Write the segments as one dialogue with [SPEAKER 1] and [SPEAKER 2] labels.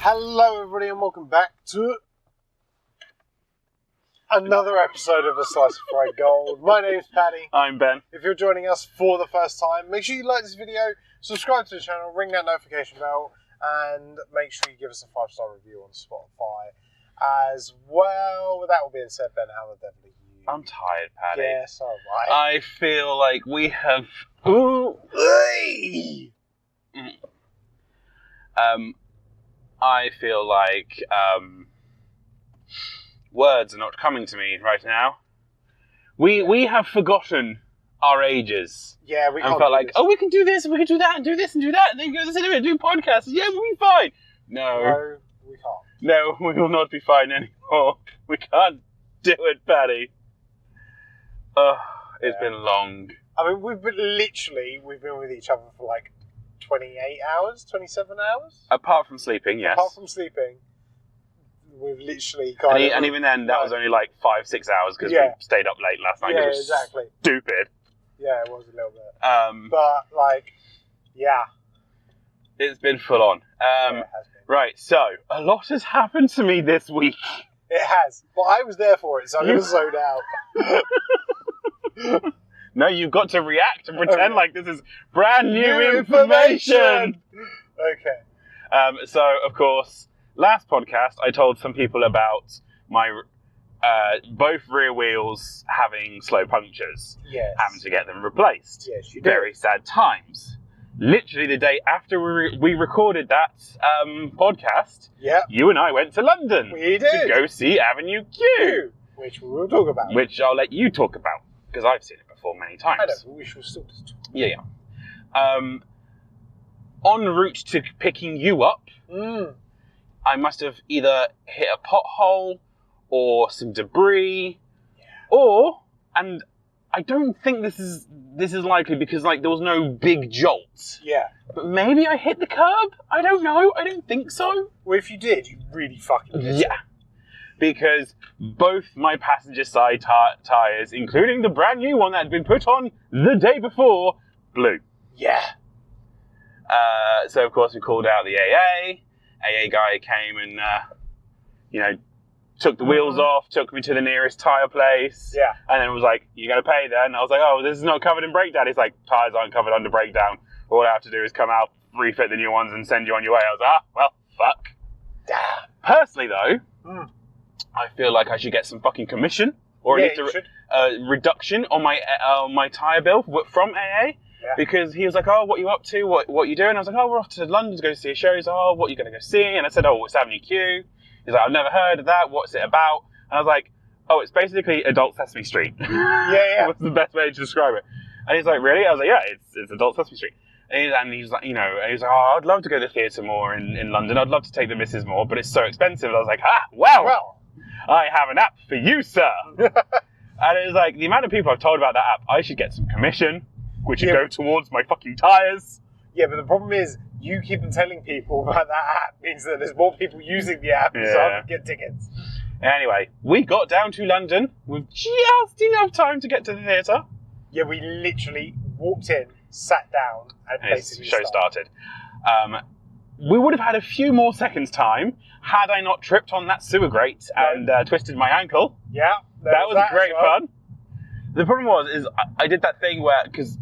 [SPEAKER 1] Hello everybody and welcome back to another episode of A Slice of Fried Gold. My name's Paddy.
[SPEAKER 2] I'm Ben.
[SPEAKER 1] If you're joining us for the first time, make sure you like this video, subscribe to the channel, ring that notification bell, and make sure you give us a 5-star review on Spotify as well. With that all being said, Ben, how the devil are you?
[SPEAKER 2] I'm tired, Paddy.
[SPEAKER 1] Yeah, so am I.
[SPEAKER 2] I feel like we have... I feel like words are not coming to me right now. We have forgotten our ages.
[SPEAKER 1] Yeah, we can't
[SPEAKER 2] and felt
[SPEAKER 1] do
[SPEAKER 2] like,
[SPEAKER 1] this.
[SPEAKER 2] oh, we can do this, we can do that, and do this, and do that, and then go to the cinema and do podcasts. Yeah, we'll be fine.
[SPEAKER 1] No, we can't.
[SPEAKER 2] No, we will not be fine anymore. We can't do it, Paddy. It's been long.
[SPEAKER 1] I mean, we've been with each other for like 28 hours, 27 hours?
[SPEAKER 2] Apart from sleeping, yes.
[SPEAKER 1] Apart from sleeping, we've literally
[SPEAKER 2] And even then, that was only like 5-6 hours because we stayed up late last night.
[SPEAKER 1] Yeah,
[SPEAKER 2] It was
[SPEAKER 1] exactly.
[SPEAKER 2] Stupid.
[SPEAKER 1] Yeah, it was a little bit.
[SPEAKER 2] But it's been full on.
[SPEAKER 1] Yeah, it has been.
[SPEAKER 2] Right, so a lot has happened to me this week.
[SPEAKER 1] It has, but I was there for it, so I'm going to zone out.
[SPEAKER 2] No, you've got to react and pretend like this is brand new information.
[SPEAKER 1] Okay.
[SPEAKER 2] So, of course, last podcast I told some people about my both rear wheels having slow punctures,
[SPEAKER 1] Yes.
[SPEAKER 2] having to get them replaced.
[SPEAKER 1] Yes, you did.
[SPEAKER 2] Very sad times. Literally the day after we recorded that podcast, you and I went to London
[SPEAKER 1] We
[SPEAKER 2] to
[SPEAKER 1] did.
[SPEAKER 2] go see Avenue Q,
[SPEAKER 1] Which we will talk about.
[SPEAKER 2] which I'll let you talk about because I've seen it before many times.
[SPEAKER 1] I know, but we shall still just talk.
[SPEAKER 2] Yeah. En route to picking you up, I must have either hit a pothole or some debris, and I don't think this is likely because like there was no big jolt.
[SPEAKER 1] Yeah.
[SPEAKER 2] But maybe I hit the curb. I don't know. I don't think so.
[SPEAKER 1] Well, if you did, you really fucking did.
[SPEAKER 2] Yeah. Because both my passenger side tyres, including the brand new one that had been put on the day before, blew.
[SPEAKER 1] Yeah.
[SPEAKER 2] So, of course, we called out the AA. AA guy came and, took the wheels off, took me to the nearest tyre place.
[SPEAKER 1] Yeah.
[SPEAKER 2] And then was like, "You're going to pay then?" I was like, "Oh, this is not covered in breakdown." He's like, "Tyres aren't covered under breakdown. All I have to do is come out, refit the new ones, and send you on your way." I was like, well, fuck.
[SPEAKER 1] Damn.
[SPEAKER 2] Personally, though, I feel like I should get some fucking commission or at least a reduction on my tyre bill from AA.
[SPEAKER 1] Yeah.
[SPEAKER 2] Because he was like, "Oh, what are you up to? What you doing?" I was like, "Oh, we're off to London to go see a show." He's like, "Oh, what are you going to go see?" And I said, "Oh, it's Avenue Q." He's like, "I've never heard of that. What's it about?" And I was like, "Oh, it's basically Adult Sesame Street."
[SPEAKER 1] Yeah.
[SPEAKER 2] What's the best way to describe it? And he's like, "Really?" I was like, "Yeah, it's Adult Sesame Street." And he's like, he was like, "Oh, I'd love to go to the theatre more in London. I'd love to take the missus more, but it's so expensive." And I was like, well, I have an app for you, sir. And it was like, the amount of people I've told about that app, I should get some commission, which would go towards my fucking tyres.
[SPEAKER 1] Yeah, but the problem is, you keep on telling people about that app means that there's more people using the app, so I can get tickets.
[SPEAKER 2] Anyway, we got down to London with just enough time to get to the theatre.
[SPEAKER 1] Yeah, we literally walked in, sat down, and basically
[SPEAKER 2] the show started. We would have had a few more seconds time had I not tripped on that sewer grate and twisted my ankle.
[SPEAKER 1] Yeah.
[SPEAKER 2] That was great fun. The problem is I did that thing where, because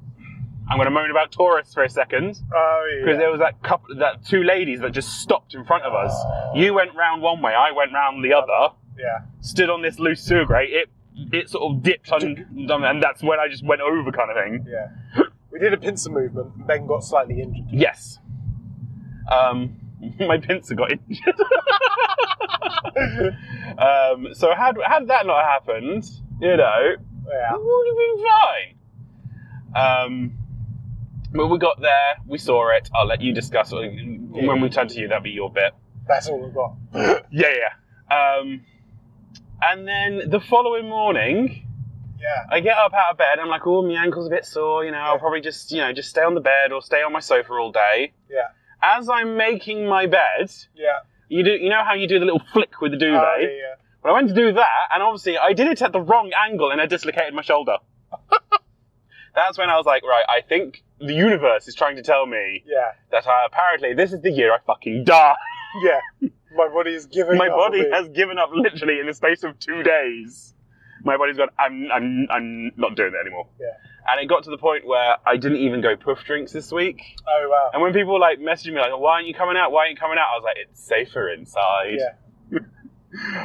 [SPEAKER 2] I'm going to moan about tourists for a second.
[SPEAKER 1] Oh, yeah.
[SPEAKER 2] Because there was that two ladies that just stopped in front of us. You went round one way, I went round the other.
[SPEAKER 1] Yeah.
[SPEAKER 2] Stood on this loose sewer grate. It sort of dipped on, and that's when I just went over, kind of thing.
[SPEAKER 1] Yeah. We did a pincer movement, and Ben got slightly injured.
[SPEAKER 2] Yes. My pincer got injured. So had that not happened, it would have been fine. But we got there, we saw it. I'll let you discuss it. When we turn to you, that'll be your bit.
[SPEAKER 1] That's all we've got.
[SPEAKER 2] Yeah. And then the following morning, I get up out of bed. I'm like, "Oh, my ankle's a bit sore. I'll probably just stay on the bed or stay on my sofa all day."
[SPEAKER 1] Yeah.
[SPEAKER 2] As I'm making my bed, you know how you do the little flick with the duvet?
[SPEAKER 1] Oh, yeah.
[SPEAKER 2] Well, I went to do that, and obviously I did it at the wrong angle, and I dislocated my shoulder. That's when I was like, right, I think the universe is trying to tell me that apparently this is the year I fucking die.
[SPEAKER 1] Yeah. My body is giving
[SPEAKER 2] My
[SPEAKER 1] up.
[SPEAKER 2] body has given up literally in the space of 2 days. My body's gone, I'm not doing it anymore.
[SPEAKER 1] Yeah.
[SPEAKER 2] And it got to the point where I didn't even go puff drinks this week.
[SPEAKER 1] Oh, wow.
[SPEAKER 2] And when people like messaged me like, why aren't you coming out? Why aren't you coming out? I was like, it's safer inside.
[SPEAKER 1] Yeah.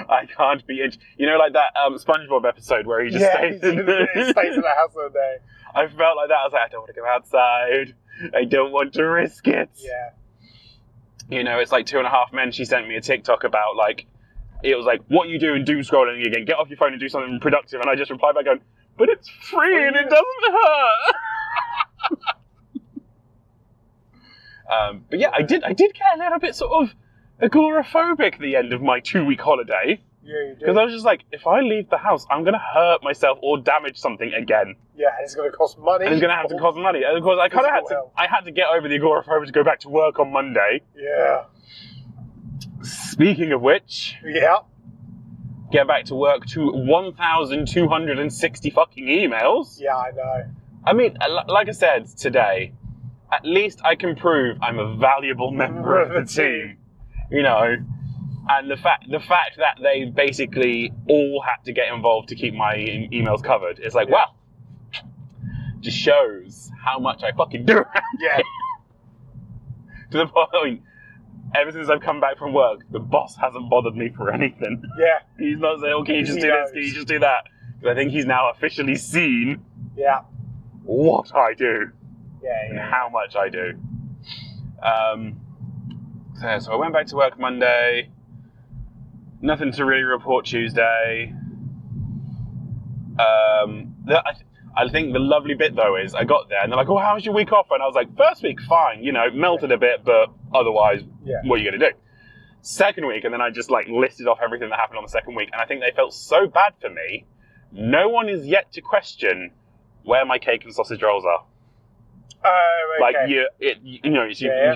[SPEAKER 2] I can't be in. You know, like that SpongeBob episode where he just stays in
[SPEAKER 1] he stays in the house all day.
[SPEAKER 2] I felt like that. I was like, I don't want to go outside. I don't want to risk it.
[SPEAKER 1] Yeah.
[SPEAKER 2] You know, it's like 2.5 Men. She sent me a TikTok about like, it was like, what you do and doom scrolling again. Get off your phone and do something productive. And I just replied back going, but it's free and it doesn't hurt. But yeah, I did get a little bit sort of agoraphobic at the end of my 2-week holiday.
[SPEAKER 1] Yeah, you do.
[SPEAKER 2] Because I was just like, if I leave the house, I'm going to hurt myself or damage something again.
[SPEAKER 1] Yeah, and it's going to cost money.
[SPEAKER 2] And it's going to have to cost money. And of course, I kind of had to get over the agoraphobia to go back to work on Monday.
[SPEAKER 1] Yeah.
[SPEAKER 2] Speaking of which,
[SPEAKER 1] Yeah.
[SPEAKER 2] get back to work to 1,260 fucking emails.
[SPEAKER 1] Yeah, I know.
[SPEAKER 2] I mean, like I said today, at least I can prove I'm a valuable member of the team. You know, and the fact that they basically all had to get involved to keep my emails covered, it's like, well, just shows how much I fucking do.
[SPEAKER 1] Yeah.
[SPEAKER 2] To the point, ever since I've come back from work, the boss hasn't bothered me for anything.
[SPEAKER 1] Yeah.
[SPEAKER 2] He's not saying, oh, can you just do this? Can you just do that? Because I think he's now officially seen what I do and how much I do. So I went back to work Monday. Nothing to really report Tuesday. I think the lovely bit though is I got there and they're like, oh, how was your week off? And I was like, first week, fine, you know, melted a bit, but otherwise, what are you going to do? Second week, and then I just like listed off everything that happened on the second week, and I think they felt so bad for me. No one is yet to question where my cake and sausage rolls are.
[SPEAKER 1] Oh, okay.
[SPEAKER 2] Like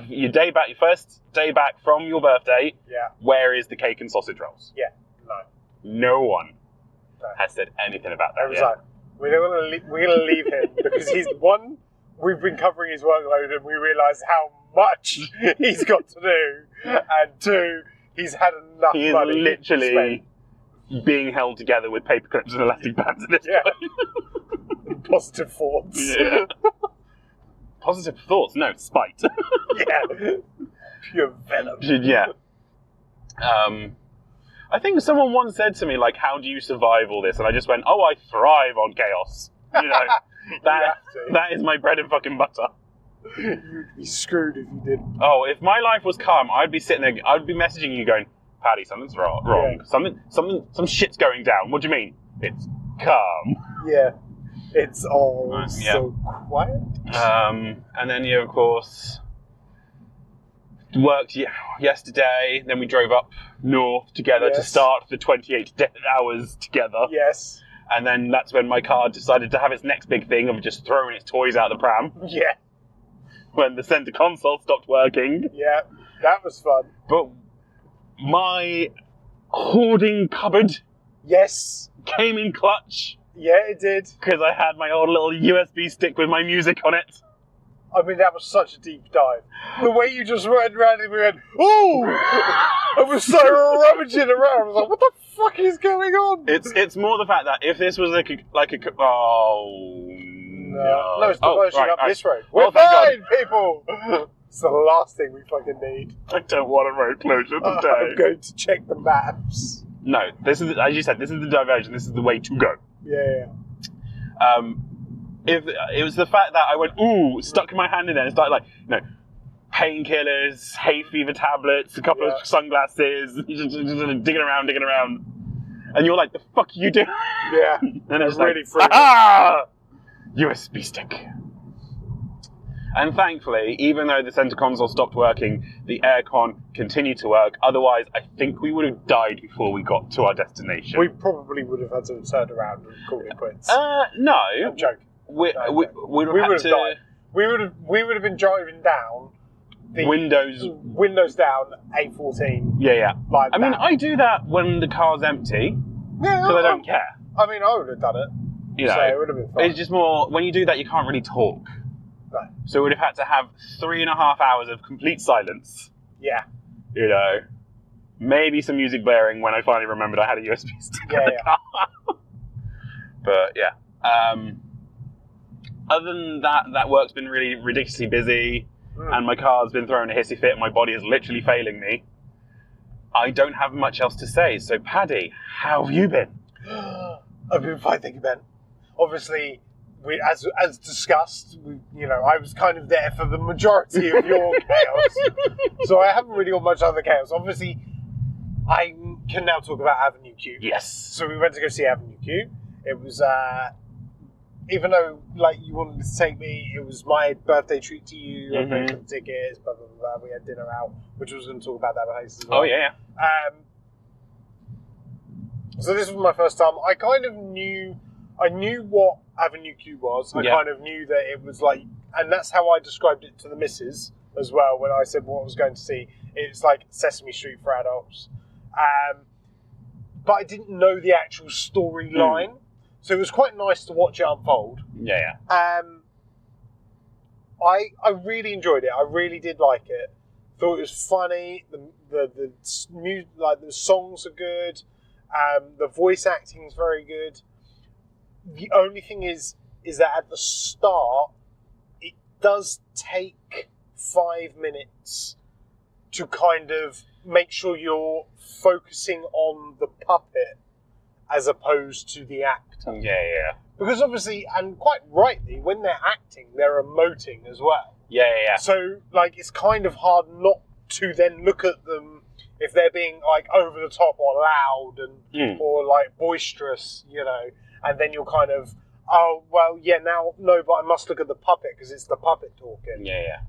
[SPEAKER 2] your day back, your first day back from your birthday.
[SPEAKER 1] Yeah.
[SPEAKER 2] Where is the cake and sausage rolls?
[SPEAKER 1] Yeah. No.
[SPEAKER 2] No one has said anything about that.
[SPEAKER 1] I was like, we're gonna leave him because he's one. We've been covering his workload and we realise how much he's got to do, and two, he's had enough
[SPEAKER 2] he is
[SPEAKER 1] money
[SPEAKER 2] literally being held together with paper clips and elastic bands at this point.
[SPEAKER 1] Positive thoughts.
[SPEAKER 2] Yeah. Positive thoughts? No, spite.
[SPEAKER 1] Yeah. Pure venom.
[SPEAKER 2] Yeah. I think someone once said to me, like, how do you survive all this? And I just went, oh, I thrive on chaos. You know, that is my bread and fucking butter.
[SPEAKER 1] You'd be screwed if you didn't.
[SPEAKER 2] Oh, if my life was calm, I'd be sitting there, I'd be messaging you going, Paddy, something's wrong. Yeah. Some shit's going down. What do you mean? It's calm.
[SPEAKER 1] Yeah. It's all so quiet.
[SPEAKER 2] And then of course, worked yesterday. Then we drove up north together to start the 28 hours together.
[SPEAKER 1] Yes.
[SPEAKER 2] And then that's when my car decided to have its next big thing of just throwing its toys out the pram.
[SPEAKER 1] Yeah.
[SPEAKER 2] When the center console stopped working.
[SPEAKER 1] Yeah, that was fun.
[SPEAKER 2] But my hoarding cupboard came in clutch.
[SPEAKER 1] Yeah, it did.
[SPEAKER 2] Because I had my old little USB stick with my music on it.
[SPEAKER 1] I mean, that was such a deep dive. The way you just went around and we went, oh! I was so rummaging around. I was like, what the fuck is going on?
[SPEAKER 2] It's more the fact that if this was no,
[SPEAKER 1] it's diverging up this road. We're
[SPEAKER 2] Well, thank
[SPEAKER 1] fine, people! It's the last thing we fucking need.
[SPEAKER 2] I don't want a road closure today.
[SPEAKER 1] I'm going to check the maps.
[SPEAKER 2] No, this is, as you said, this is the diversion. This is the way to go.
[SPEAKER 1] Yeah.
[SPEAKER 2] If it was the fact that I went, stuck my hand in there and started like, painkillers, hay fever tablets, a couple of sunglasses, just digging around. And you're like, the fuck are you doing?
[SPEAKER 1] Yeah.
[SPEAKER 2] And it's
[SPEAKER 1] really
[SPEAKER 2] like, USB stick. And thankfully, even though the center console stopped working, the aircon continued to work. Otherwise, I think we would have died before we got to our destination.
[SPEAKER 1] We probably would have had to turn around and call it quits.
[SPEAKER 2] No.
[SPEAKER 1] I'm joking.
[SPEAKER 2] We would have
[SPEAKER 1] died. We would have been driving down the Windows down A14.
[SPEAKER 2] Yeah.
[SPEAKER 1] Like
[SPEAKER 2] I mean, I do that when the car's empty because I don't care.
[SPEAKER 1] I mean, I would have done it. So it would have been fun.
[SPEAKER 2] It's just more when you do that, you can't really talk.
[SPEAKER 1] No.
[SPEAKER 2] So we would have had to have 3.5 hours of complete silence.
[SPEAKER 1] Yeah.
[SPEAKER 2] you know, maybe some music blaring when I finally remembered I had a USB stick in the car. But yeah. Other than that, that work's been really ridiculously busy, and my car's been throwing a hissy fit, and my body is literally failing me. I don't have much else to say. So, Paddy, how have you been?
[SPEAKER 1] I've been fine, thank you, Ben. Obviously, as discussed, I was kind of there for the majority of your chaos, so I haven't really got much other chaos. Obviously, I can now talk about Avenue Q.
[SPEAKER 2] Yes.
[SPEAKER 1] So we went to go see Avenue Q. It was, even though you wanted to take me, it was my birthday treat to you. I paid for the tickets, blah blah blah. We had dinner out, which I was going to talk about that place as well.
[SPEAKER 2] Oh yeah.
[SPEAKER 1] So this was my first time. I kind of knew what Avenue Q was. I kind of knew that it was and that's how I described it to the missus as well when I said what I was going to see. It's like Sesame Street for adults. But I didn't know the actual storyline. So it was quite nice to watch it unfold.
[SPEAKER 2] Yeah.
[SPEAKER 1] I really enjoyed it. I really did like it. Thought it was funny. The music, the songs are good. The voice acting is very good. The only thing is that at the start, it does take 5 minutes to kind of make sure you're focusing on the puppet as opposed to the actor.
[SPEAKER 2] Yeah.
[SPEAKER 1] Because obviously, and quite rightly, when they're acting, they're emoting as well.
[SPEAKER 2] Yeah.
[SPEAKER 1] So, it's kind of hard not to then look at them if they're being, over the top or loud and or, boisterous, and then you're kind of, oh, well, yeah, now, no, but I must look at the puppet because it's the puppet talking.
[SPEAKER 2] Yeah.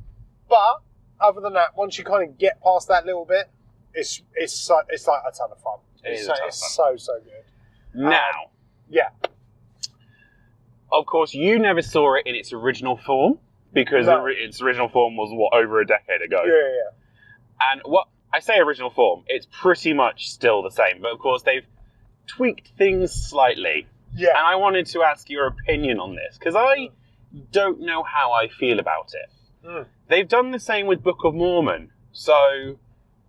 [SPEAKER 1] But, other than that, once you kind of get past that little bit, it's like a ton of fun. It's so good.
[SPEAKER 2] Now,
[SPEAKER 1] yeah.
[SPEAKER 2] Of course, you never saw it in its original form because its original form was over a decade ago.
[SPEAKER 1] Yeah.
[SPEAKER 2] And what I say original form, it's pretty much still the same, but of course they've tweaked things slightly.
[SPEAKER 1] Yeah.
[SPEAKER 2] And I wanted to ask your opinion on this because I don't know how I feel about it. They've done the same with Book of Mormon. So,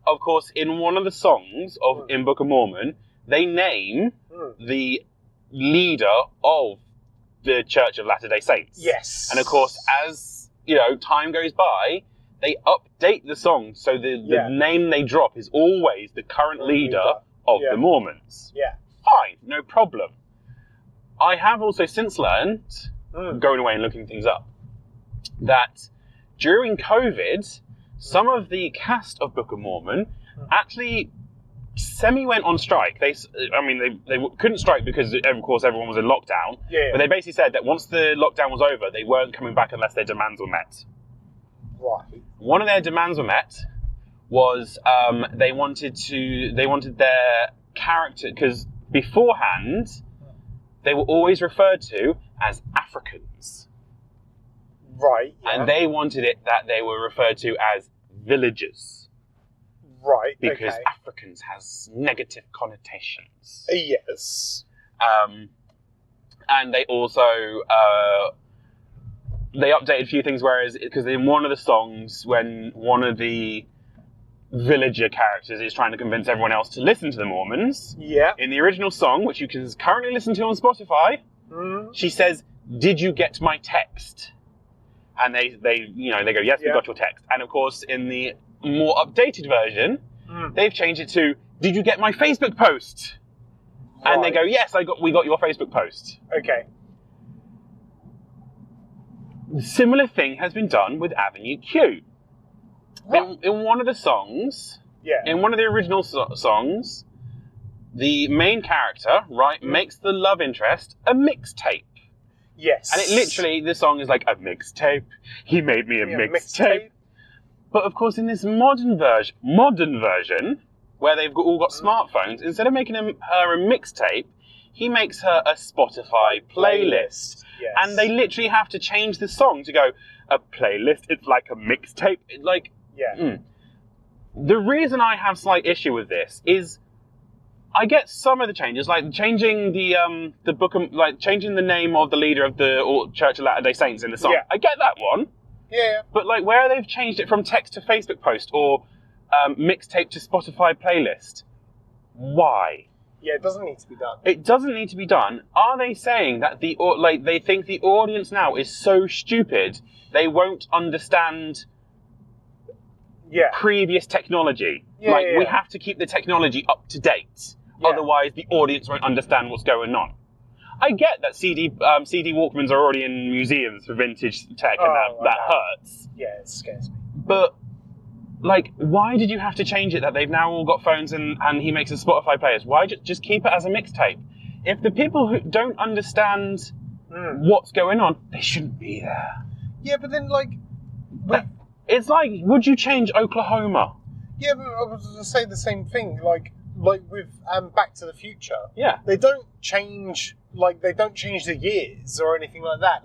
[SPEAKER 2] of course, in one of the songs in Book of Mormon, they name the leader of the Church of Latter-day Saints.
[SPEAKER 1] Yes.
[SPEAKER 2] And of course, as time goes by, they update the song so the name they drop is always the current leader of the Mormons.
[SPEAKER 1] Yeah.
[SPEAKER 2] Fine, no problem. I have also since learned, going away and looking things up, that during COVID, some of the cast of Book of Mormon actually went on strike. They couldn't strike because, of course, everyone was in lockdown.
[SPEAKER 1] Yeah.
[SPEAKER 2] But they basically said that once the lockdown was over, they weren't coming back unless their demands were met.
[SPEAKER 1] Right.
[SPEAKER 2] One of their demands were met was they wanted their character, because beforehand they were always referred to as Africans.
[SPEAKER 1] Right. Yeah.
[SPEAKER 2] And they wanted it that they were referred to as villagers.
[SPEAKER 1] Right.
[SPEAKER 2] Because Africans has negative connotations.
[SPEAKER 1] Yes.
[SPEAKER 2] And they also they updated a few things, because in one of the songs, when one of the villager characters is trying to convince everyone else to listen to the Mormons, in the original song, which you can currently listen to on Spotify, she says, "Did you get my text?" And they go, "Yes, we got your text." And of course, in the more updated version, they've changed it to, "Did you get my Facebook post?" Right. And they go, "Yes, we got your Facebook post."
[SPEAKER 1] Okay.
[SPEAKER 2] A similar thing has been done with Avenue Q. Right. In one of the songs, in one of the original songs, the main character, makes the love interest a mixtape.
[SPEAKER 1] Yes.
[SPEAKER 2] And it literally, the song is like, "A mixtape. He made me a mixtape." But of course, in this modern version, where they've all got smartphones, instead of making her a mixtape, he makes her a Spotify playlist.
[SPEAKER 1] Yes.
[SPEAKER 2] And they literally have to change the song to go, "A playlist, it's like a mixtape." The reason I have slight issue with this is I get some of the changes, like changing the book, changing the name of the leader of the Church of Latter-day Saints in the song.
[SPEAKER 1] Yeah.
[SPEAKER 2] I get that one.
[SPEAKER 1] Yeah.
[SPEAKER 2] But where they've changed it from text to Facebook post, or mixtape to Spotify playlist. Why?
[SPEAKER 1] Yeah, it doesn't need to be done.
[SPEAKER 2] It doesn't need to be done. Are they saying that they think the audience now is so stupid they won't understand previous technology? We have to keep the technology up to date. Yeah. Otherwise, the audience won't understand what's going on. I get that CD Walkmans are already in museums for vintage tech, and that hurts.
[SPEAKER 1] Yeah, it scares me.
[SPEAKER 2] But, why did you have to change it that they've now all got phones and he makes a Spotify players? Why just keep it as a mixtape? If the people who don't understand what's going on, they shouldn't be there.
[SPEAKER 1] Yeah, but then,
[SPEAKER 2] it's like, would you change Oklahoma?
[SPEAKER 1] Yeah, but I was going to say the same thing, like with Back to the Future.
[SPEAKER 2] Yeah.
[SPEAKER 1] They don't change, the years or anything like that.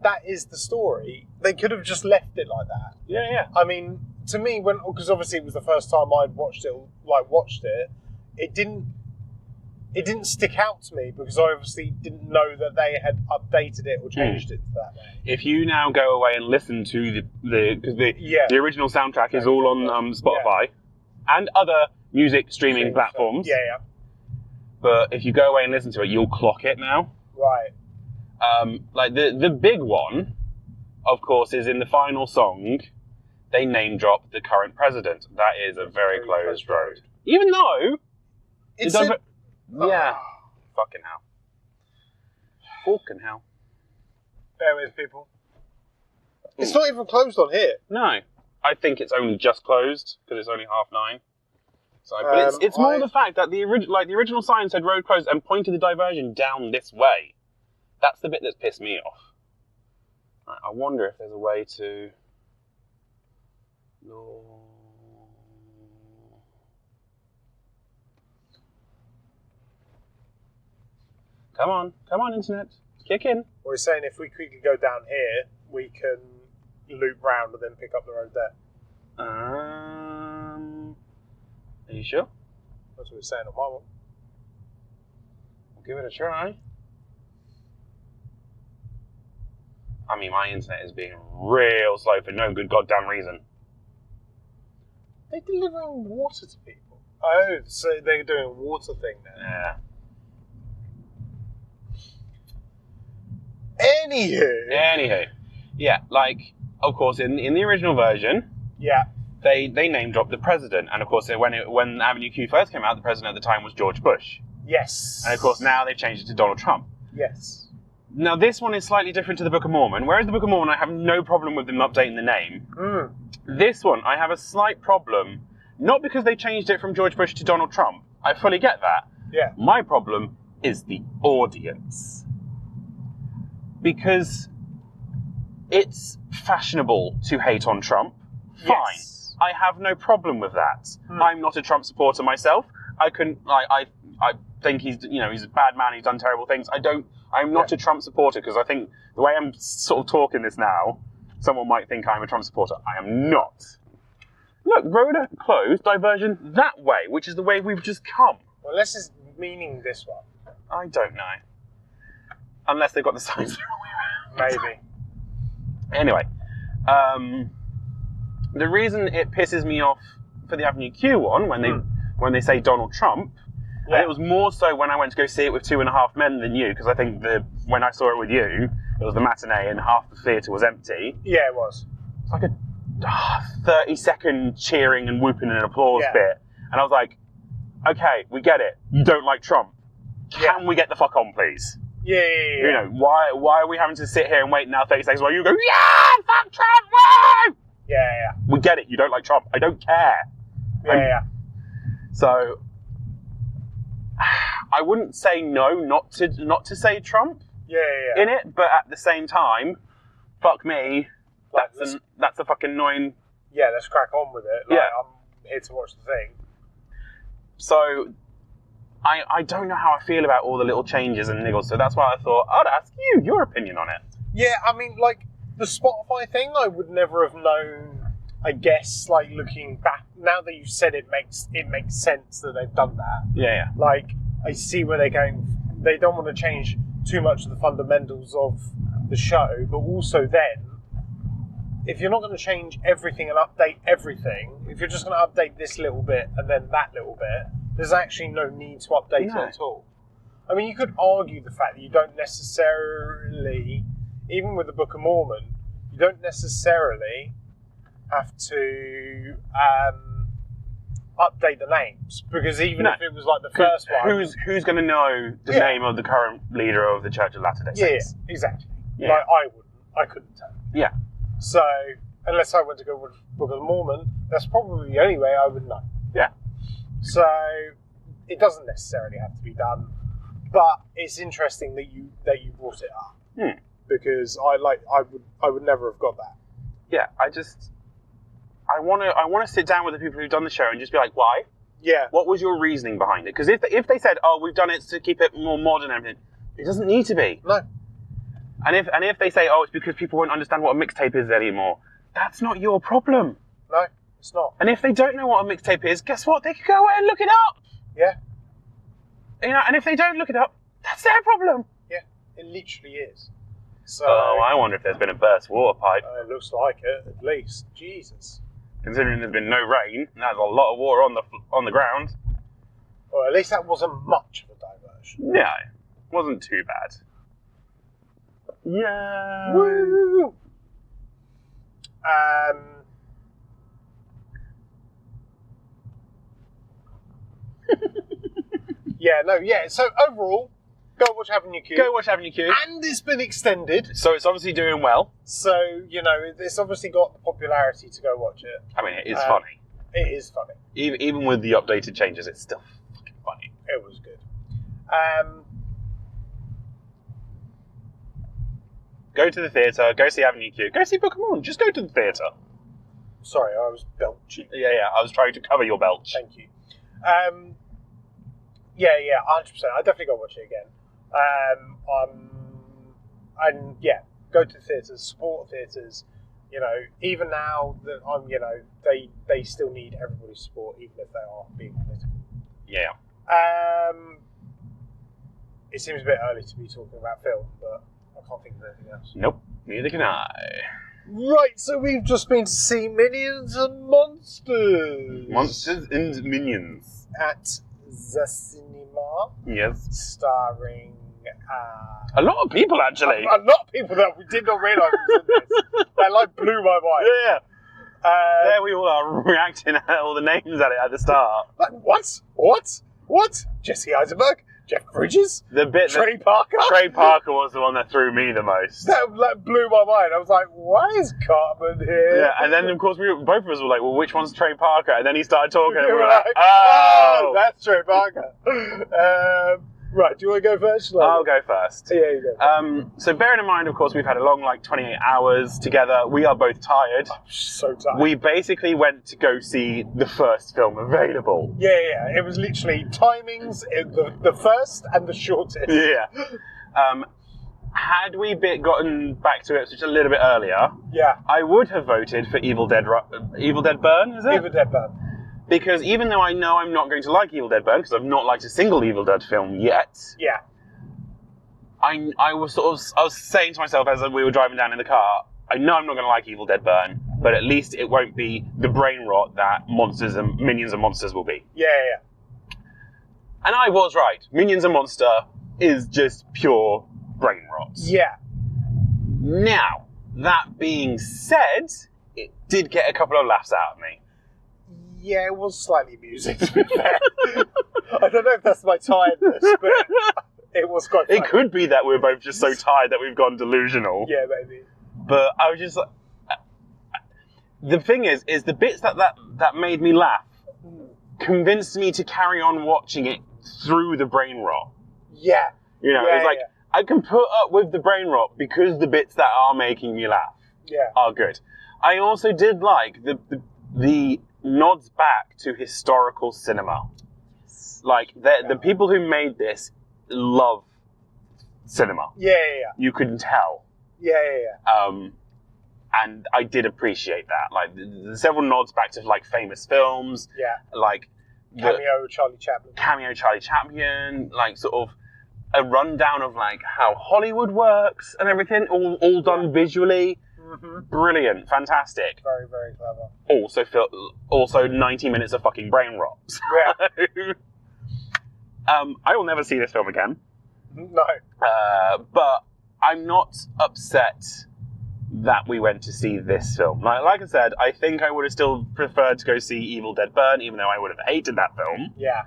[SPEAKER 1] That is the story. They could have just left it like that.
[SPEAKER 2] Yeah, yeah.
[SPEAKER 1] I mean, to me, because obviously it was the first time I'd watched it, it didn't stick out to me because I obviously didn't know that they had updated it or changed it that way.
[SPEAKER 2] If you now go away and listen to the original soundtrack is all on Spotify and other music streaming platforms.
[SPEAKER 1] Yeah, yeah.
[SPEAKER 2] But if you go away and listen to it, you'll clock it now.
[SPEAKER 1] Right.
[SPEAKER 2] The big one, of course, is in the final song. They name drop the current president. That is a very closed road. Even though
[SPEAKER 1] it's
[SPEAKER 2] yeah. Fucking hell. Fucking hell.
[SPEAKER 1] Bear with people. It's not even closed on here.
[SPEAKER 2] No. I think it's only just closed because it's only 9:30. So, but it's more the fact that the original sign said road closed and pointed the diversion down this way. That's the bit that's pissed me off. Right, I wonder if there's a way to. Come on, internet, kick in.
[SPEAKER 1] We're saying if we quickly go down here, we can loop round and then pick up the road there.
[SPEAKER 2] Are you sure?
[SPEAKER 1] That's what we're saying on my one.
[SPEAKER 2] We'll give it a try. I mean, my internet is being real slow for no good goddamn reason.
[SPEAKER 1] They're delivering water to people. Oh, so they're doing a water thing now.
[SPEAKER 2] Yeah. Anywho. Yeah, of course, in the original version, they name dropped the president, and of course, when Avenue Q first came out, the president at the time was George Bush.
[SPEAKER 1] Yes.
[SPEAKER 2] And of course, now they've changed it to Donald Trump.
[SPEAKER 1] Yes.
[SPEAKER 2] Now, this one is slightly different to the Book of Mormon, whereas the Book of Mormon, I have no problem with them updating the name. This one, I have a slight problem, not because they changed it from George Bush to Donald Trump. I fully get that.
[SPEAKER 1] Yeah.
[SPEAKER 2] My problem is the audience. Because it's fashionable to hate on Trump. Fine.
[SPEAKER 1] Yes.
[SPEAKER 2] I have no problem with that. I'm not a Trump supporter myself. I think he's a bad man, he's done terrible things. I'm not a Trump supporter because I think the way I'm sort of talking this now, someone might think I'm a Trump supporter. I am not. Look, road closed, diversion that way, which is the way we've just come.
[SPEAKER 1] Well, unless it's meaning this one.
[SPEAKER 2] I don't know. Unless they've got the signs the wrong way around.
[SPEAKER 1] Maybe.
[SPEAKER 2] Anyway, the reason it pisses me off for the Avenue Q one when they say Donald Trump, and it was more so when I went to go see it with 2.5 men than you, because I think when I saw it with you, it was the matinee and half the theatre was empty.
[SPEAKER 1] Yeah, it was.
[SPEAKER 2] It's like a 30-second cheering and whooping and applause bit, and I was like, okay, we get it. You don't like Trump. Can we get the fuck on, please?
[SPEAKER 1] Yeah.
[SPEAKER 2] You know, why are we having to sit here and wait now 30 seconds while you go, yeah, fuck Trump, woo!
[SPEAKER 1] Yeah.
[SPEAKER 2] We get it, you don't like Trump. I don't care.
[SPEAKER 1] Yeah.
[SPEAKER 2] So, I wouldn't say no, not to say Trump in it, but at the same time, fuck me, that's a fucking annoying...
[SPEAKER 1] Yeah, let's crack on with it. I'm here to watch the thing.
[SPEAKER 2] So... I don't know how I feel about all the little changes and niggles, so that's why I thought I'd ask you your opinion on it.
[SPEAKER 1] Yeah, I mean, the Spotify thing, I would never have known. I guess, looking back now that you've said it makes sense that they've done that.
[SPEAKER 2] Yeah.
[SPEAKER 1] I see where they're going. They don't want to change too much of the fundamentals of the show, but also then if you're not going to change everything and update everything, if you're just going to update this little bit and then that little bit, there's actually no need to update it at all. I mean, you could argue the fact that you don't necessarily, even with the Book of Mormon, you don't necessarily have to update the names, because even if it was like the first one,
[SPEAKER 2] who's going to know the name of the current leader of the Church of Latter-day Saints?
[SPEAKER 1] Yeah, exactly.
[SPEAKER 2] Yeah.
[SPEAKER 1] Like I wouldn't, I couldn't tell.
[SPEAKER 2] Yeah.
[SPEAKER 1] So unless I went to go with Book of the Mormon, that's probably the only way I would know.
[SPEAKER 2] Yeah.
[SPEAKER 1] So it doesn't necessarily have to be done, but it's interesting that you brought it up because I would never have got that.
[SPEAKER 2] Yeah, I want to sit down with the people who've done the show and just be like, why?
[SPEAKER 1] Yeah.
[SPEAKER 2] What was your reasoning behind it? Because if they said, oh, we've done it to keep it more modern and everything, it doesn't need to be.
[SPEAKER 1] No.
[SPEAKER 2] And if they say, oh, it's because people won't understand what a mixtape is anymore, that's not your problem.
[SPEAKER 1] No, it's not.
[SPEAKER 2] And if they don't know what a mixtape is, guess what? They can go away and look it up.
[SPEAKER 1] Yeah.
[SPEAKER 2] You know, and if they don't look it up, that's their problem.
[SPEAKER 1] Yeah, it literally is. So,
[SPEAKER 2] oh, I wonder if there's been a burst water pipe.
[SPEAKER 1] It looks like it, at least. Jesus.
[SPEAKER 2] Considering there's been no rain, and there's a lot of water on the ground.
[SPEAKER 1] Well, at least that wasn't much of a diversion.
[SPEAKER 2] Yeah, it wasn't too bad. Yeah.
[SPEAKER 1] Woo! So overall, go watch Avenue Q.
[SPEAKER 2] Go watch Avenue Q.
[SPEAKER 1] And it's been extended.
[SPEAKER 2] So it's obviously doing well.
[SPEAKER 1] So, you know, it's obviously got the popularity to go watch it.
[SPEAKER 2] I mean, it is funny.
[SPEAKER 1] It is funny.
[SPEAKER 2] Even with the updated changes, it's still fucking funny.
[SPEAKER 1] It was good.
[SPEAKER 2] Go to the theatre, go see Avenue Q, go see Book of Mormon, just go to the theatre.
[SPEAKER 1] Sorry, I was belching.
[SPEAKER 2] Yeah, I was trying to cover your belch.
[SPEAKER 1] Thank you. 100%. I definitely go watch it again. And yeah, go to theatres, support theatres. You know, even now that they still need everybody's support, even if they are being political.
[SPEAKER 2] Yeah.
[SPEAKER 1] It seems a bit early to be talking about film, but I can't think of anything else.
[SPEAKER 2] Nope, neither can I.
[SPEAKER 1] Right, so we've just been to see Minions and Monsters.
[SPEAKER 2] Monsters and Minions.
[SPEAKER 1] At the cinema.
[SPEAKER 2] Yes.
[SPEAKER 1] Starring...
[SPEAKER 2] a lot of people, actually.
[SPEAKER 1] A lot of people that we did not realise was in this. That, blew my mind.
[SPEAKER 2] Yeah. There we all are reacting at all the names at it at the start. What? Jesse Eisenberg? Jeff Bridges? Trey Parker? Trey Parker was the one that threw me the most.
[SPEAKER 1] That blew my mind. I was like, why is Cartman here?
[SPEAKER 2] Yeah, and then, of course, both of us were like, well, which one's Trey Parker? And then he started talking, and we were
[SPEAKER 1] like,
[SPEAKER 2] oh!
[SPEAKER 1] That's Trey Parker. Right, do you want to go first?
[SPEAKER 2] I'll go first.
[SPEAKER 1] Yeah, you go.
[SPEAKER 2] So bearing in mind, of course, we've had a long, 28 hours together. We are both tired.
[SPEAKER 1] I'm so tired.
[SPEAKER 2] We basically went to go see the first film available.
[SPEAKER 1] Yeah. It was literally timings, the first and the shortest.
[SPEAKER 2] Yeah. Had we gotten back to it just a little bit earlier, I would have voted for Evil Dead Burn, is it?
[SPEAKER 1] Evil Dead Burn.
[SPEAKER 2] Because even though I know I'm not going to like Evil Dead Burn, because I've not liked a single Evil Dead film yet, I was saying to myself as we were driving down in the car, I know I'm not going to like Evil Dead Burn, but at least it won't be the brain rot that Minions and Monsters will be.
[SPEAKER 1] Yeah.
[SPEAKER 2] And I was right. Minions and Monster is just pure brain rot.
[SPEAKER 1] Yeah.
[SPEAKER 2] Now, that being said, it did get a couple of laughs out of me.
[SPEAKER 1] Yeah, it was slightly amusing, to be fair. I don't know if that's my tiredness, but it was quite funny.
[SPEAKER 2] It could be that we're both just so tired that we've gone delusional.
[SPEAKER 1] Yeah, maybe.
[SPEAKER 2] But I was just like... The thing is the bits that made me laugh convinced me to carry on watching it through the brain rot.
[SPEAKER 1] Yeah.
[SPEAKER 2] You know, it's like, I can put up with the brain rot because the bits that are making me laugh are good. I also did like the nods back to historical cinema. Like, the people who made this love cinema.
[SPEAKER 1] Yeah.
[SPEAKER 2] You could tell.
[SPEAKER 1] Yeah.
[SPEAKER 2] And I did appreciate that. Like, there's several nods back to, famous films.
[SPEAKER 1] Yeah.
[SPEAKER 2] Like...
[SPEAKER 1] Cameo Charlie
[SPEAKER 2] Chaplin, sort of a rundown of, how Hollywood works and everything, all done visually. Brilliant, fantastic.
[SPEAKER 1] Very, very clever.
[SPEAKER 2] Also 90 minutes of fucking brain rot.
[SPEAKER 1] Yeah.
[SPEAKER 2] I will never see this film again.
[SPEAKER 1] No.
[SPEAKER 2] But I'm not upset that we went to see this film. Like I said, I think I would have still preferred to go see Evil Dead Burn, even though I would have hated that film.
[SPEAKER 1] Yeah.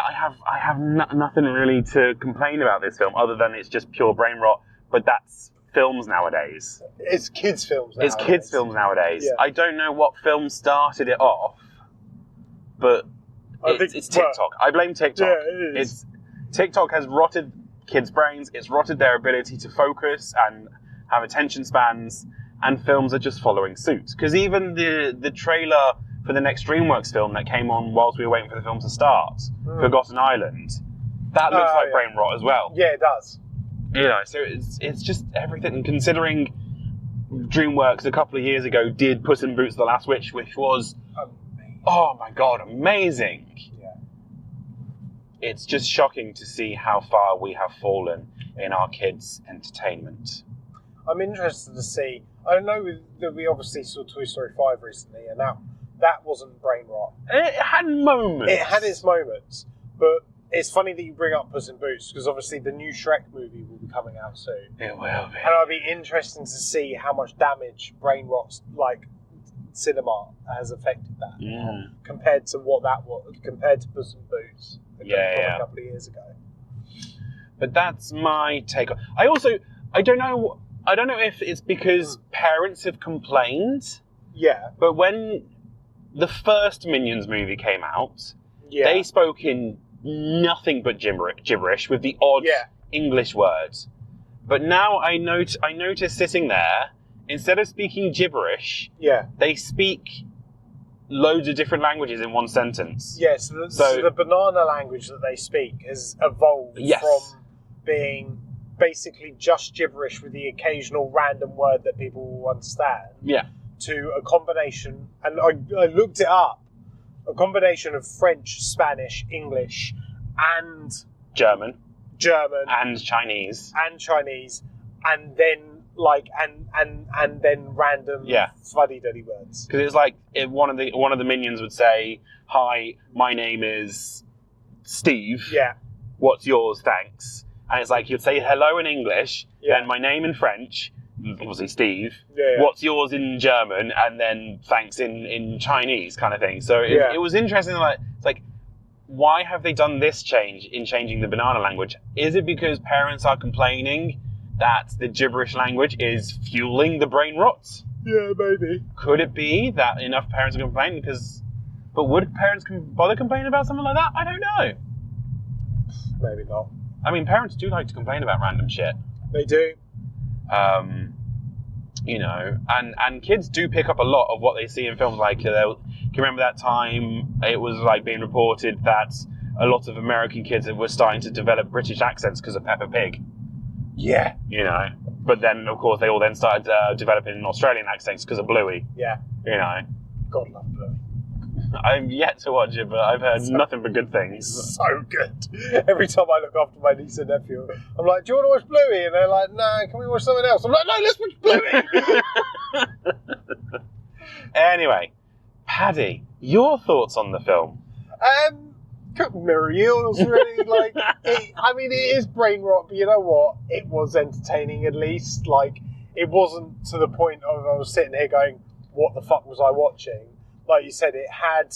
[SPEAKER 2] I have nothing really to complain about this film, other than it's just pure brain rot. But that's films nowadays.
[SPEAKER 1] It's kids' films nowadays.
[SPEAKER 2] It's kids' films nowadays.
[SPEAKER 1] Yeah.
[SPEAKER 2] I don't know what film started it off, but it's TikTok. I blame TikTok.
[SPEAKER 1] Yeah, it is.
[SPEAKER 2] TikTok has rotted kids' brains. It's rotted their ability to focus and have attention spans, and films are just following suit. Because even the trailer for the next DreamWorks film that came on whilst we were waiting for the film to start, Forgotten Island, that looks like brain rot as well.
[SPEAKER 1] Yeah, it does.
[SPEAKER 2] So it's just everything. And considering DreamWorks a couple of years ago did Puss in Boots: The Last Wish, which was oh my god, amazing.
[SPEAKER 1] Yeah.
[SPEAKER 2] It's just shocking to see how far we have fallen in our kids' entertainment.
[SPEAKER 1] I'm interested to see. I know that we obviously saw Toy Story 5 recently, and that wasn't brain rot.
[SPEAKER 2] It had moments.
[SPEAKER 1] It had its moments, but it's funny that you bring up Puss in Boots, because obviously the new Shrek movie will be coming out soon.
[SPEAKER 2] It will be.
[SPEAKER 1] And I'll be interested to see how much damage brain rot, like cinema, has affected that compared to what that was, compared to Puss in Boots from a couple of years ago.
[SPEAKER 2] But that's my take on. I don't know if it's because parents have complained.
[SPEAKER 1] Yeah.
[SPEAKER 2] But when the first Minions movie came out, they spoke in nothing but gibberish with the odd English words. But now I notice sitting there, instead of speaking gibberish, they speak loads of different languages in one sentence.
[SPEAKER 1] Yeah, so the banana language that they speak has evolved from being basically just gibberish with the occasional random word that people will understand to a combination, and I looked it up, a combination of French, Spanish, English, and
[SPEAKER 2] German,
[SPEAKER 1] and
[SPEAKER 2] Chinese,
[SPEAKER 1] and then and then random fuddy-duddy words.
[SPEAKER 2] Because it's like if one of the minions would say, "Hi, my name is Steve.
[SPEAKER 1] Yeah.
[SPEAKER 2] What's yours? Thanks." And it's like he'd say hello in English, then my name in French, obviously Steve.
[SPEAKER 1] Yeah.
[SPEAKER 2] What's yours in German, and then thanks in Chinese, kind of thing. So it was interesting. It's like, why have they done this change in changing the banana language? Is it because parents are complaining that the gibberish language is fueling the brain rot?
[SPEAKER 1] Yeah, maybe.
[SPEAKER 2] Could it be that enough parents are complaining? But would parents bother complaining about something like that? I don't know.
[SPEAKER 1] Maybe not.
[SPEAKER 2] I mean, parents do like to complain about random shit.
[SPEAKER 1] They do.
[SPEAKER 2] And kids do pick up a lot of what they see in films. Like, can you remember that time it was like being reported that a lot of American kids were starting to develop British accents because of Peppa Pig?
[SPEAKER 1] Yeah.
[SPEAKER 2] But then, of course, they all then started developing Australian accents because of Bluey.
[SPEAKER 1] Yeah. God love Bluey.
[SPEAKER 2] I've yet to watch it, but I've heard nothing but good things.
[SPEAKER 1] So good. Every time I look after my niece and nephew, I'm like, "Do you want to watch Bluey?" And they're like, "No, can we watch something else?" I'm like, "No, let's watch Bluey."
[SPEAKER 2] Anyway, Paddy, your thoughts on the film?
[SPEAKER 1] Muriel's really it is brain rot, but you know what? It was entertaining at least. Like, it wasn't to the point of I was sitting here going, "What the fuck was I watching?" Like you said, it had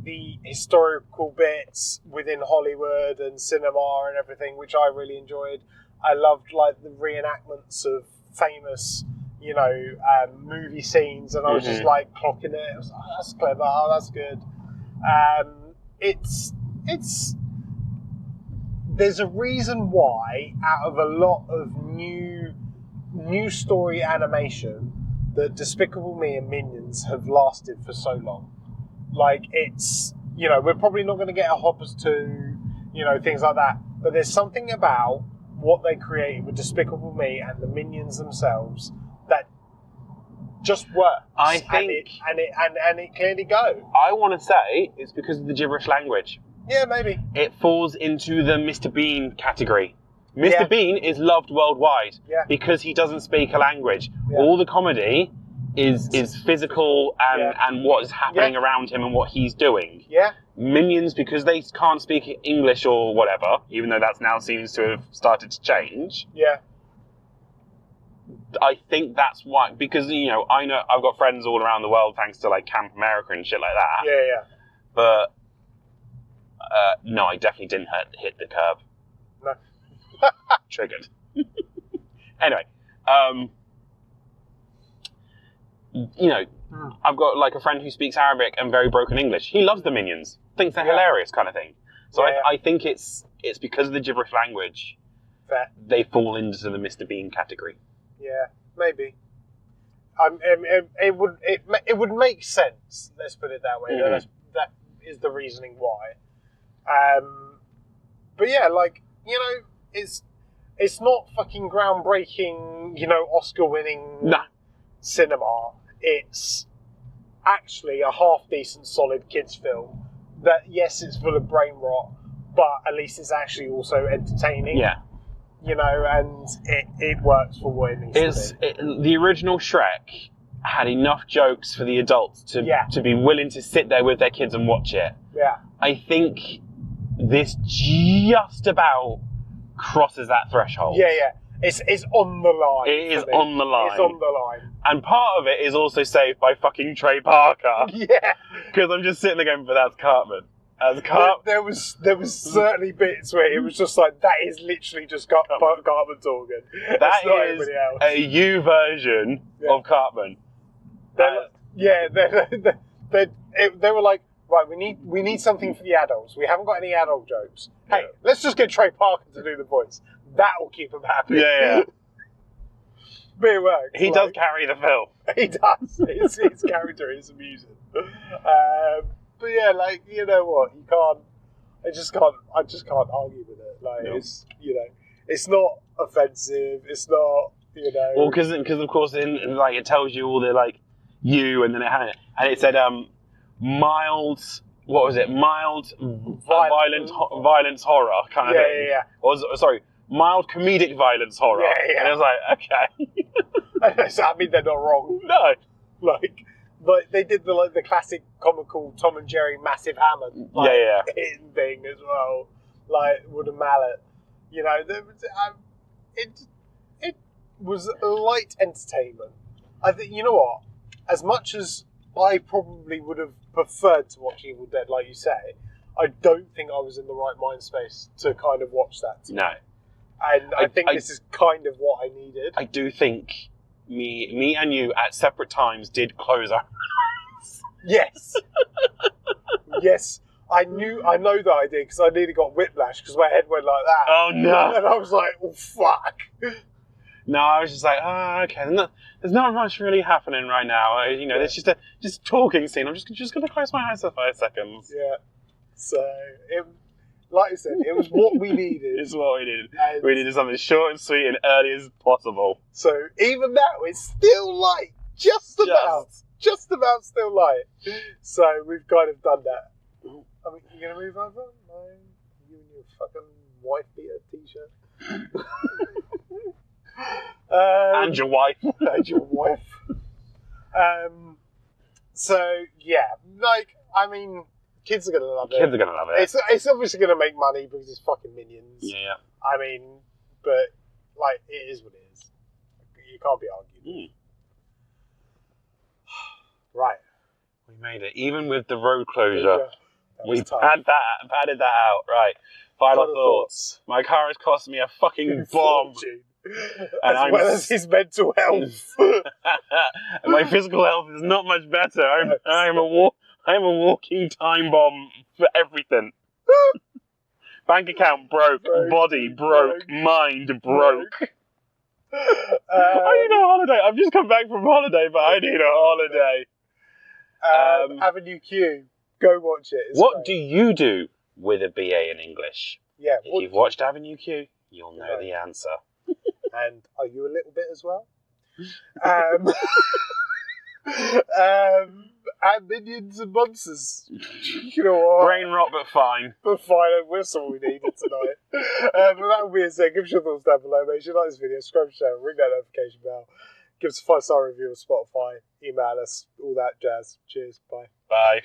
[SPEAKER 1] the historical bits within Hollywood and cinema and everything, which I really enjoyed. I loved the reenactments of famous, movie scenes, and I was just clocking it. I was like, "Oh, that's clever. Oh, that's good." There's a reason why, out of a lot of new story animation, that Despicable Me and Minions have lasted for so long. We're probably not going to get a Hoppers 2, things like that. But there's something about what they created with Despicable Me and the Minions themselves that just works.
[SPEAKER 2] I think,
[SPEAKER 1] and it clearly goes.
[SPEAKER 2] I want to say it's because of the gibberish language.
[SPEAKER 1] Yeah, maybe.
[SPEAKER 2] It falls into the Mr. Bean category. Mr.
[SPEAKER 1] Yeah.
[SPEAKER 2] Bean is loved worldwide
[SPEAKER 1] Yeah.
[SPEAKER 2] because he doesn't speak a language.
[SPEAKER 1] Yeah.
[SPEAKER 2] All the comedy is physical and what is happening around him and what he's doing.
[SPEAKER 1] Yeah.
[SPEAKER 2] Minions, because they can't speak English or whatever, even though that now seems to have started to change.
[SPEAKER 1] Yeah.
[SPEAKER 2] I think that's why, because, you know I've got friends all around the world thanks to like Camp America and shit like that.
[SPEAKER 1] Yeah, yeah.
[SPEAKER 2] But no, I definitely didn't hit the curb.
[SPEAKER 1] No.
[SPEAKER 2] Triggered. Anyway, I've got like a friend who speaks Arabic and very broken English. He loves the Minions, thinks they're hilarious, kind of thing. So I think it's because of the gibberish language.
[SPEAKER 1] Fair.
[SPEAKER 2] They fall into the Mr. Bean category.
[SPEAKER 1] Yeah, maybe. It would make sense. Let's put it that way.
[SPEAKER 2] Mm-hmm.
[SPEAKER 1] That is the reasoning why. But yeah, like, it's not fucking groundbreaking, Oscar-winning cinema. It's actually a half-decent, solid kids' film that, yes, it's full of brain rot, but at least it's actually also entertaining.
[SPEAKER 2] Yeah.
[SPEAKER 1] And it works for what it needs to be.
[SPEAKER 2] The original Shrek had enough jokes for the adults to be willing to sit there with their kids and watch it.
[SPEAKER 1] Yeah.
[SPEAKER 2] I think this just about crosses that threshold.
[SPEAKER 1] Yeah, yeah. It's on the line.
[SPEAKER 2] It is on the line.
[SPEAKER 1] It's on the line.
[SPEAKER 2] And part of it is also saved by fucking Trey Parker.
[SPEAKER 1] Yeah.
[SPEAKER 2] Because I'm just sitting there going, but that's Cartman.
[SPEAKER 1] There was certainly bits where it was just like, that is literally just Cartman talking.
[SPEAKER 2] That
[SPEAKER 1] not
[SPEAKER 2] is
[SPEAKER 1] anybody else.
[SPEAKER 2] a you version of Cartman.
[SPEAKER 1] They were like, right, we need something for the adults. We haven't got any adult jokes. Hey, let's just get Trey Parker to do the voice. That'll keep him happy.
[SPEAKER 2] Yeah.
[SPEAKER 1] But it works.
[SPEAKER 2] He does carry the film.
[SPEAKER 1] He does. His character is amusing. But yeah, like, you know what? I just can't argue with it. Like, it's, it's not offensive. It's not,
[SPEAKER 2] Well, because of course, it tells you all the, like, you, and then it said, mild, what was it? Mild violence horror kind of thing.
[SPEAKER 1] Yeah.
[SPEAKER 2] Or, sorry, mild comedic violence horror.
[SPEAKER 1] Yeah.
[SPEAKER 2] And I was like, okay.
[SPEAKER 1] I mean, they're not wrong.
[SPEAKER 2] No.
[SPEAKER 1] Like they did the classic comical Tom and Jerry massive hammer hitting thing as well, like with a mallet. It was light entertainment. I think, you know what? As much as I probably would have preferred to watch Evil Dead, like you say, I don't think I was in the right mind space to kind of watch that today.
[SPEAKER 2] No.
[SPEAKER 1] And I think this is kind of what I needed.
[SPEAKER 2] I do think me and you at separate times did close our eyes.
[SPEAKER 1] Yes. Yes. I know that I did because I nearly got whiplash because my head went like that.
[SPEAKER 2] Oh no.
[SPEAKER 1] And I was like, oh fuck.
[SPEAKER 2] No, I was just like, okay. There's not much really happening right now. It's just a talking scene. I'm just going to close my eyes for 5 seconds.
[SPEAKER 1] Yeah. So, like I said, it was what we needed.
[SPEAKER 2] It's what we needed. We needed something short and sweet and early as possible.
[SPEAKER 1] So, even now, it's still light. Just about still light. So, we've kind of done that. I mean, you going to move over? No. You and your fucking wife beater t-shirt.
[SPEAKER 2] And your wife.
[SPEAKER 1] And your wife. So, yeah. Like, I mean, kids are going to love it.
[SPEAKER 2] Kids are going to love it.
[SPEAKER 1] It's obviously going to make money because it's fucking Minions.
[SPEAKER 2] Yeah.
[SPEAKER 1] I mean, but, like, it is what it is. You can't be argued. Right.
[SPEAKER 2] We made it. Even with the road closure. We padded that out. Right. Final thoughts. My car has cost me a fucking bomb.
[SPEAKER 1] As well as his mental health.
[SPEAKER 2] And my physical health is not much better. I'm a walking time bomb for everything. Bank account broke, body broke, mind broke. I need a holiday. I've just come back from holiday, but I need a holiday.
[SPEAKER 1] Avenue Q. Go watch it.
[SPEAKER 2] What do you do with a BA in English?
[SPEAKER 1] Yeah.
[SPEAKER 2] If you've watched Avenue Q, you'll know the answer.
[SPEAKER 1] And are you a little bit as well? and minions and monsters. You know what?
[SPEAKER 2] Brain rot, but fine.
[SPEAKER 1] But fine, that's all we needed tonight. But that will be it. Give us your thoughts down below. Make sure you like this video, subscribe to the channel, ring that notification bell, give us a 5-star review on Spotify, email us, all that jazz. Cheers, bye.
[SPEAKER 2] Bye.